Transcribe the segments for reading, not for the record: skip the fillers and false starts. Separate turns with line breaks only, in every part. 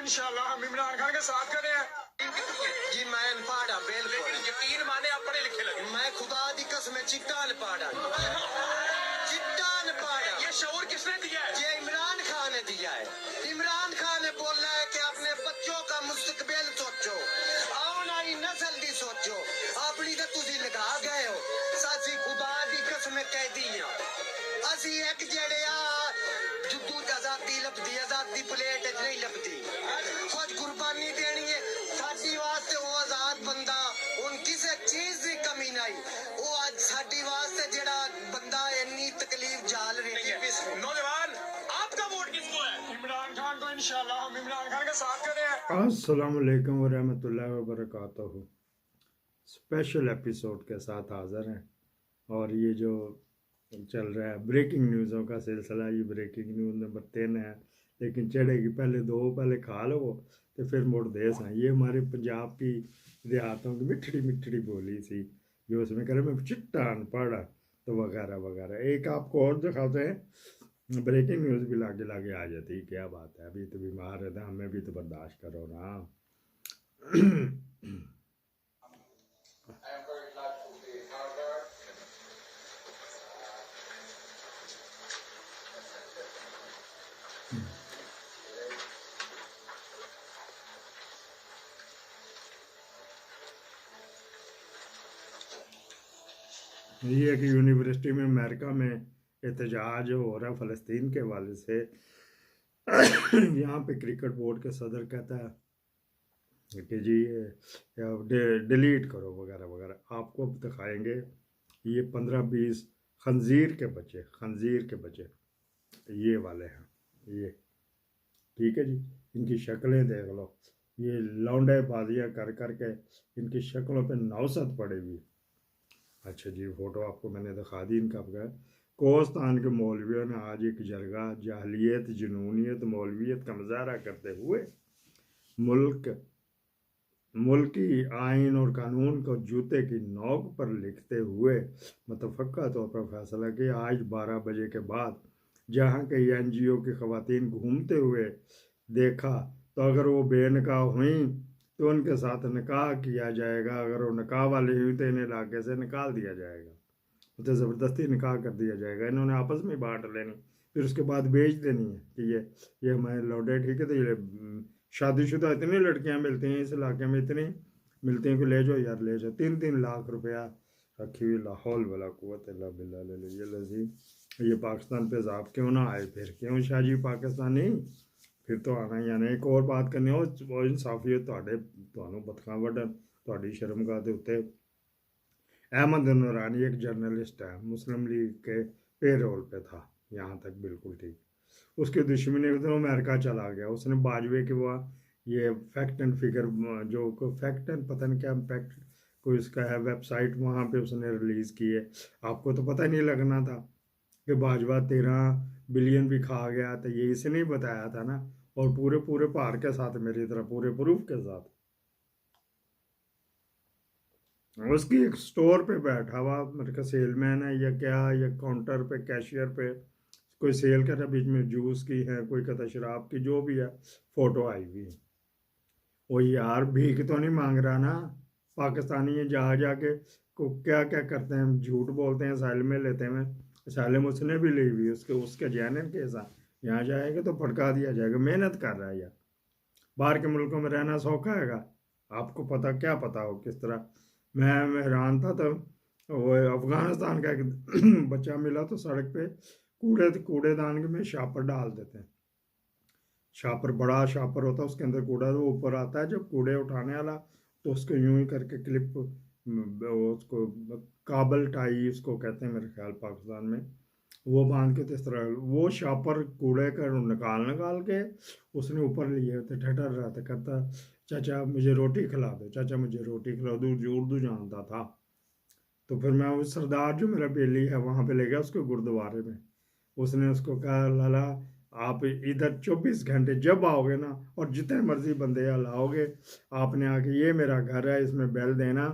इंशाल्लाह हम इमरान खान के साथ खड़े हैं।
जी मैं अनपढ़ हाँ, बिल्कुल
यकीन माने आप पढ़े लिखे लगे।
मैं खुदा दी कसम चिट्टा अनपढ़ हाँ, चिट्टा अनपढ़ हाँ।
ये शऊर किसने दिया है?
ये इमरान खान ने दिया है। इमरान खान ने बोला है कि अपने बच्चों का मुस्तकबिल सोचो, आने वाली नस्ल दी सोचो, अपनी तो तुसी लगा गए हो। सासी खुदा दी कसम कह दी असी एक जेड़े जुद्दू आजादी लभदी, आजादी प्लेट च नहीं लभदी, कुछ कुर्बानी देनी है साडी वास्ते। वो आजाद बंदा उन किसी चीज की कमी नहीं, वो आज साडी वास्ते जेड़ा बंदा इन्नी तकलीफ झाल रही है।
नौजवान आपका वोट किसको है? इमरान खान को। इंशाल्लाह हम इमरान खान के साथ खड़े हैं।
अस्सलाम वालेकुम वरहमतुल्लाहि वबरकातुहू। स्पेशल एपिसोड के साथ हाज़िर हैं और ये जो चल रहा है ब्रेकिंग न्यूज़ों का सिलसिला, ये ब्रेकिंग न्यूज़ नंबर 3 है, लेकिन चढ़ेगी पहले 2, पहले खा लो तो फिर मुड़ देस हैं। ये हमारे पंजाब की देहातों की मिठड़ी मिठड़ी बोली थी जो उसमें कह रहे मैं चिट्टा अनपढ़ तो वगैरह वगैरह। एक आपको और दिखाते हैं, ब्रेकिंग न्यूज़ भी लागे लागे आ जाती। क्या बात है, अभी तो बीमार है, हमें भी तो बर्दाश्त करो ना। ये है कि यूनिवर्सिटी में अमेरिका में एहतजाज हो रहा है फ़लस्तीन के हवाले से। यहाँ पे क्रिकेट बोर्ड के सदर कहता है कि जी डिलीट करो वगैरह वगैरह। आपको अब दिखाएंगे ये 15-20 खंजीर के बच्चे ये वाले हैं ये, ठीक है जी। इनकी शक्लें देख लो, ये लौंडे बाजियाँ कर कर के इनकी शक्लों पे नौसत पड़ी हुई। अच्छा जी, फोटो आपको मैंने दिखा दी इनका। कोस्तान के मौलवियों ने आज एक जरगा जाहलियत, जुनूनियत, मौलवियत का मुजाहरा करते हुए मुल्की आइन और कानून को जूते की नोक पर लिखते हुए मतफक्का तौर पर फैसला किया। आज 12 बजे के बाद जहाँ कई NGO की ख़वातीन घूमते हुए देखा तो अगर वो बेनकाह हुई तो उनके साथ निकाह किया जाएगा, अगर वो निकाह वाली हुई तो इन्हें इलाके से निकाल दिया जाएगा, तो ज़बरदस्ती निकाह कर दिया जाएगा। इन्होंने आपस में बांट लेनी, फिर उसके बाद बेच देनी है कि ये हमारे लौटे, ठीक है। तो ये शादीशुदा इतनी लड़कियां मिलती हैं इस इलाके में, इतनी मिलती हैं कि ले जाओ यार ले जाओ। 3-3 लाख रुपया रखी हुई, लाहौल वाला कुव्वत इल्ला बिल्लाह ले लीजिए लजी। ये पाकिस्तान पे ज़ाब क्यों ना आए, फिर क्यों शाहजी पाकिस्तानी, फिर तो आना ही आना। एक और बात करनी हो वो इंसाफी ਤੁਹਾਨੂੰ ਬਤਖਾਂ ਵੱਢਣ ਤੁਹਾਡੀ शर्मगाह के उत्ते। अहमद नूरानी एक जर्नलिस्ट है, मुस्लिम लीग के पेरोल पे था, यहाँ तक बिल्कुल ठीक। उसके दुश्मनी में तो अमेरिका चला गया। उसने बाजवे के वो ये फैक्ट एंड फिगर जो फैक्ट एंड पता नहीं क्या फैक्ट कोई इसका है वेबसाइट, वहाँ पे उसने रिलीज़ की है। आपको तो पता नहीं लगना था कि बाजवा 13 बिलियन भी खा गया, तो ये इसने ही बताया था ना, और पूरे पूरे भार के साथ, मेरी तरह पूरे प्रूफ के साथ। उसकी एक स्टोर पे बैठा हुआ मेरे का सेलमैन है या क्या, या काउंटर पे कैशियर पे कोई सेल कर रहा, बीच में जूस की है, कोई कहता शराब की, जो भी है, फ़ोटो आई हुई है। वो यार भीख तो नहीं मांग रहा ना, पाकिस्तानी ये जा जाके को क्या क्या करते हैं, झूठ बोलते हैं, असाइलम में लेते हैं। असाइलम उसने भी ली हुई, उसके जैन के साथ यहाँ जाएगा तो फटका दिया जाएगा। मेहनत कर रहा है यार, बाहर के मुल्कों में रहना सौखा हैगा। आपको पता क्या पता हो किस तरह। मैं हैरान था, तो वो अफ़गानिस्तान का एक बच्चा मिला तो सड़क पे कूड़ेदान में शापर डाल देते हैं। शापर बड़ा शापर होता है, उसके अंदर कूड़ा तो ऊपर आता है जब कूड़े उठाने वाला, तो उसको यूं ही करके क्लिप, उसको काबल टाई उसको कहते हैं मेरे ख्याल पाकिस्तान में, वो बांध के तो इस तरह वो शापर कूड़े का निकाल के उसने ऊपर लिए थे। ठहर रहा था, कहता चाचा मुझे रोटी खिला दो, चाचा मुझे रोटी खिला दो। उर्दू जानता था। तो फिर मैं उस सरदार जो मेरा बेली है वहाँ पे ले गया उसको गुरुद्वारे में। उसने उसको कहा लाला आप इधर 24 घंटे जब आओगे ना, और जितने मर्जी बंदे लाओगे, आपने आके ये मेरा घर है इसमें बेल देना,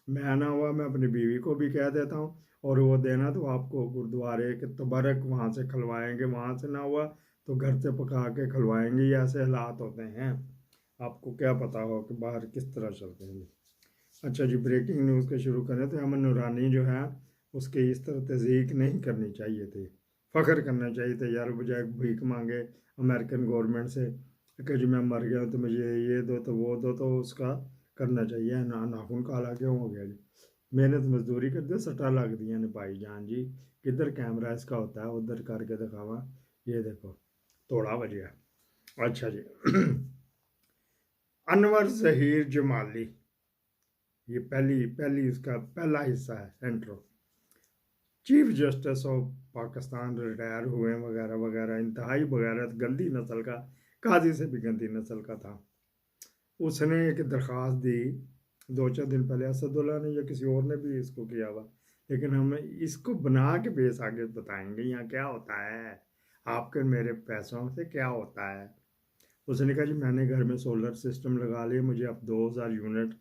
मैं आना हुआ मैं अपनी बीवी को भी कह देता हूँ, और वो देना तो आपको गुरुद्वारे के तबरक वहाँ से खलवाएंगे, वहाँ से ना हुआ तो घर से पका के खलवाएंगे। ये ऐसे हालात होते हैं। आपको क्या पता हो कि बाहर किस तरह चलते हैं। अच्छा जी, ब्रेकिंग न्यूज़ के शुरू करें तो अमन नूरानी जो है उसकी इस तरह तज़ीक नहीं करनी चाहिए थी, फ़ख्र करना चाहिए था यार, बजाय भीख मांगे अमेरिकन गवर्नमेंट से कि जी मैं मर गया तो मुझे ये दो तो वो दो, तो उसका करना चाहिए ना। नाखून काला क्यों हो गया जी, मेहनत मजदूरी करते सट्टा लग दिया ने भाई जान जी, किधर कैमरा इसका होता है, उधर करके दिखावा, ये देखो तोड़ा बजा। अच्छा जी अनवर जहीर जमाली, ये पहली पहली उसका पहला हिस्सा है intro. Chief justice of Pakistan retire हुए वगैरह वगैरह, इंतहाई बगैरत गंदी नस्ल का, काजी से भी गंदी नस्ल का था। उसने एक दरख्वास्त दी 2-4 दिन पहले, असदुल्ला ने या किसी और ने भी इसको किया हुआ, लेकिन हम इसको बना के बेस आगे बताएंगे यहाँ क्या होता है, आपके मेरे पैसों से क्या होता है। उसने कहा जी मैंने घर में सोलर सिस्टम लगा लिया, मुझे अब 2000 यूनिट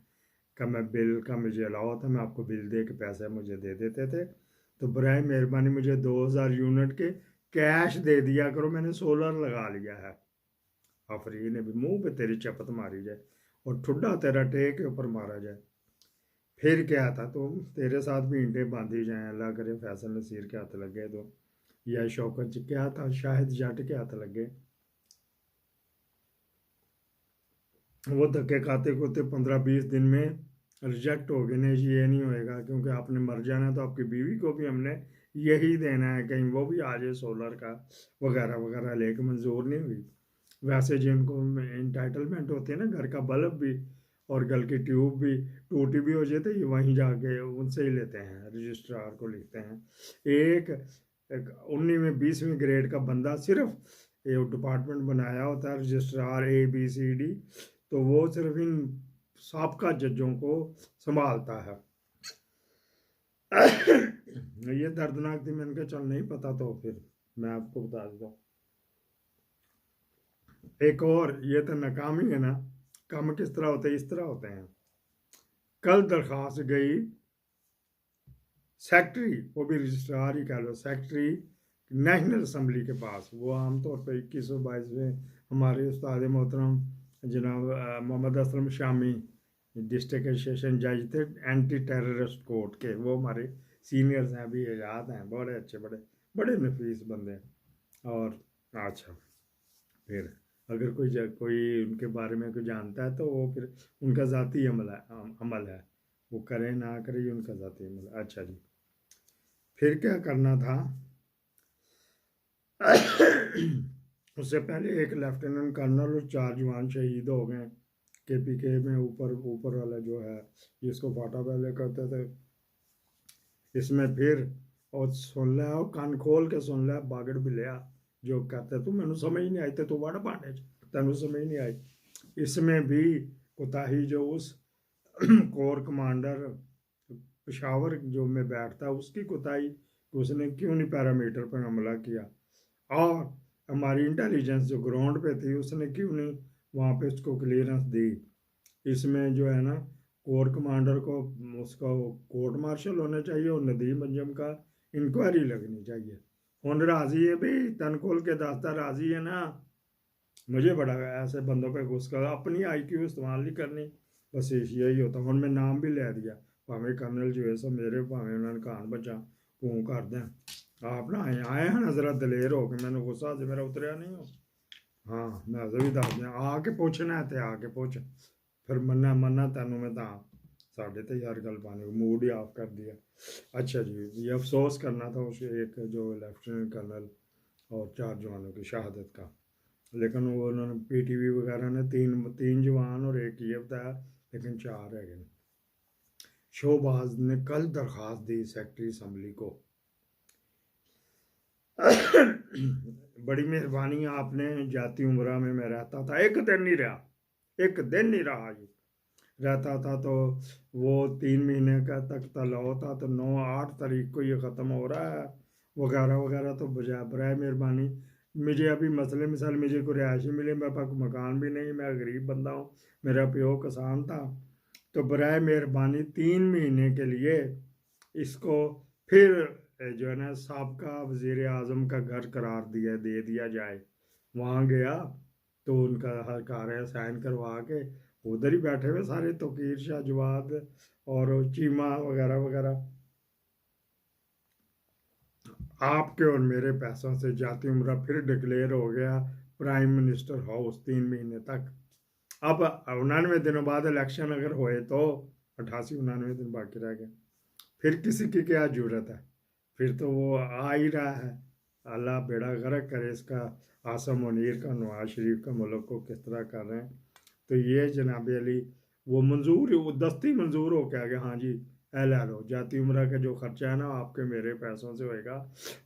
का मैं बिल का मुझे अलावा था, मैं आपको बिल दे के पैसे मुझे दे देते थे, तो बराए मेहरबानी मुझे 2000 यूनिट के कैश दे दिया करो, मैंने सोलर लगा लिया है। आफरीन ने भी मुंह पे तेरी चपत मारी जाए और ठुड्डा तेरा टे के ऊपर मारा जाए, फिर क्या था तुम, तेरे साथ भी ईंटें बांधी जाएं, अल्लाह करे फैसल नसीर के हाथ लगे तो, या शौकत क्या था, शाहिद जट के हाथ लगे, वो धक्के खाते खोते 15-20 दिन में रिजेक्ट हो गए। नहीं जी ये नहीं होएगा क्योंकि आपने मर जाना, तो आपकी बीवी को भी हमने यही देना है, कहीं वो भी आ जाए सोलर का वगैरह वगैरह, लेके मंजूर नहीं हुई। वैसे जिनको इंटाइटलमेंट होते हैं ना, घर का बल्ब भी और घर की ट्यूब भी टूटी भी हो जाए तो ये वहीं जाके उनसे ही लेते हैं, रजिस्ट्रार को लिखते हैं। एक 19वीं 20वीं ग्रेड का बंदा सिर्फ ये डिपार्टमेंट बनाया होता है, रजिस्ट्रार ABCD, तो वो सिर्फ इन साबका जजों को संभालता है। ये दर्दनाक थी, मैंने कहा चल नहीं पता तो फिर मैं आपको बता देता हूँ। एक और ये तो नाकामी है ना, काम किस तरह होते हैं, इस तरह होते हैं। कल दरखास्त गई सेक्रेटरी, वो भी रजिस्ट्रार ही कह लो, सेक्रेटरी नेशनल असम्बली के पास, वो आमतौर पर 2122 में हमारे उस्ताद मोहतरम जनाब मोहम्मद असलम शामी डिस्ट्रिक्ट सेशन जज थे एंटी टेररिस्ट कोर्ट के, वो हमारे सीनियर्स हैं, अभी याद हैं, बड़े अच्छे बड़े बड़े नफीस बंदे हैं। और अच्छा फिर अगर कोई उनके बारे में कोई जानता है तो वो फिर उनका ज़ाती अमल है, वो करे ना करे ये उनका ज़ाती अमल है। अच्छा जी फिर क्या करना था उससे पहले एक लेफ्टिनेंट कर्नल और 4 जवान शहीद हो गए KPK में, ऊपर वाला जो है जिसको फाटा पहले करते थे। इसमें फिर और सुन लिया और कान खोल के सुन लिया बागड़ भी लिया जो कहते तू मैनू समझ नहीं आई, तू बड़ा पाने तेनू समझ नहीं आई। इसमें भी कोताही जो उस कोर कमांडर पेशावर जो में बैठता उसकी कोताही, उसने क्यों नहीं पैरामीटर पर हमला किया, और हमारी इंटेलिजेंस जो ग्राउंड पे थी उसने क्यों नहीं वहाँ पे उसको क्लियरेंस दी। इसमें जो है ना कोर कमांडर को उसका कोर्ट मार्शल होना चाहिए और नदीम अंजम का इंक्वायरी लगनी चाहिए। हुन राजी है भाई, तन खोल के दास्ता राजी है ना, मुझे बड़ा ऐसे बंदों पे गुस्सा, अपनी IQ इस्तेमाल नहीं करनी, बस यही होता। हुन मैं नाम भी ले दिया, भावें कर्नल जो है सब मेरे, भावें उन्होंने कान बचा भूं कर दें, आप ना आए हैं ना जरा दलेर हो के, मैंने गुस्सा से मेरा उतरिया नहीं हो। हाँ मैं अजे भी दस दिया, आके पूछना है तो आके पूछ, फिर मन्ना तेनू मैं ता साढ़े तो यार गल पाने को मूड ही ऑफ कर दिया। अच्छा जी ये अफसोस करना था उस एक जो लेफ्टिनेंट कर्नल और 4 जवानों की शहादत का, लेकिन वो उन्होंने PTV वगैरह ने तीन जवान और एक ये बताया, लेकिन 4 रह गए। शोबाज ने कल दरख्वास्त दी सेक्रेटरी असम्बली को बड़ी मेहरबानी आपने, जाती उम्र में मैं रहता था, एक दिन नहीं रहा, एक दिन नहीं रहा, ये रहता था तो वो 3 महीने का तक तलाव था, तो 9-8 तारीख को ये ख़त्म हो रहा है वगैरह वगैरह, तो बराए मेहरबानी मुझे अभी मसले मिसाल मुझे को रिहायशी मिले, मेरे पास मकान भी नहीं, मैं गरीब बंदा हूँ, मेरा प्यो किसान था, तो बराए मेहरबानी 3 महीने के लिए इसको फिर जो है ना साबका वज़ीर आज़म का घर करार दे दिया जाए। वहाँ गया तो उनका हर कार्य साइन करवा के उधर ही बैठे हुए सारे तोकीर शाह जवाद और चीमा वगैरह वगैरह। आपके और मेरे पैसों से जाती उम्र फिर डिक्लेयर हो गया प्राइम मिनिस्टर हाउस 3 महीने तक। अब 99 दिनों बाद इलेक्शन अगर होए तो 88-99 दिन बाकी रह गए, फिर किसी की क्या जरूरत है, फिर तो वो आ ही रहा है। अल्लाह बेड़ा गर्क करे इसका। आसम मुनीर का, नवाज शरीफ का मुल्क को किस तरह कर रहे हैं। तो ये जनाब अली वो मंजूर, वो दस्ती मंजूर हो क्या गया, हाँ जी ले लो, जाती उम्र का जो खर्चा है ना आपके मेरे पैसों से होएगा।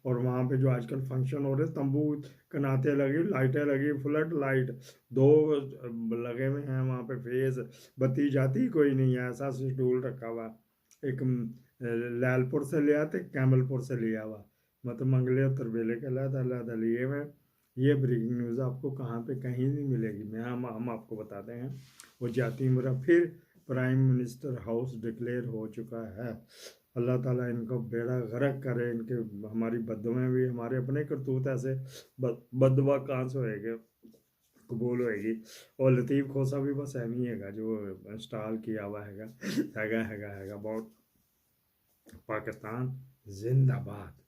और वहाँ पे जो आजकल फंक्शन हो रहे, तंबू कनाते लगी, लाइटें लगी, फ्लड लाइट 2 लगे हुए हैं वहाँ पे, फेस बत्ती जाती कोई नहीं है, ऐसा शेड्यूल रखा हुआ। एक लालपुर से लिया थे, कैमलपुर से लिया हुआ, मतलब मंगले और तरबेले के अलग लिए हुए। ये ब्रेकिंग न्यूज़ आपको कहाँ पे कहीं नहीं मिलेगी, मैं हम आपको बताते हैं। वो जाती उम्र फिर प्राइम मिनिस्टर हाउस डिक्लेयर हो चुका है। अल्लाह ताला इनको बेड़ा गर्क करे, इनके हमारी बददुआएं भी, हमारे अपने करतूत ऐसे बददुआ कहाँ से होएगा, कबूल होएगी। और लतीफ़ खोसा भी बस एम ही हैगा जो इंस्टॉल किया हुआ हैगा बहुत। पाकिस्तान जिंदाबाद।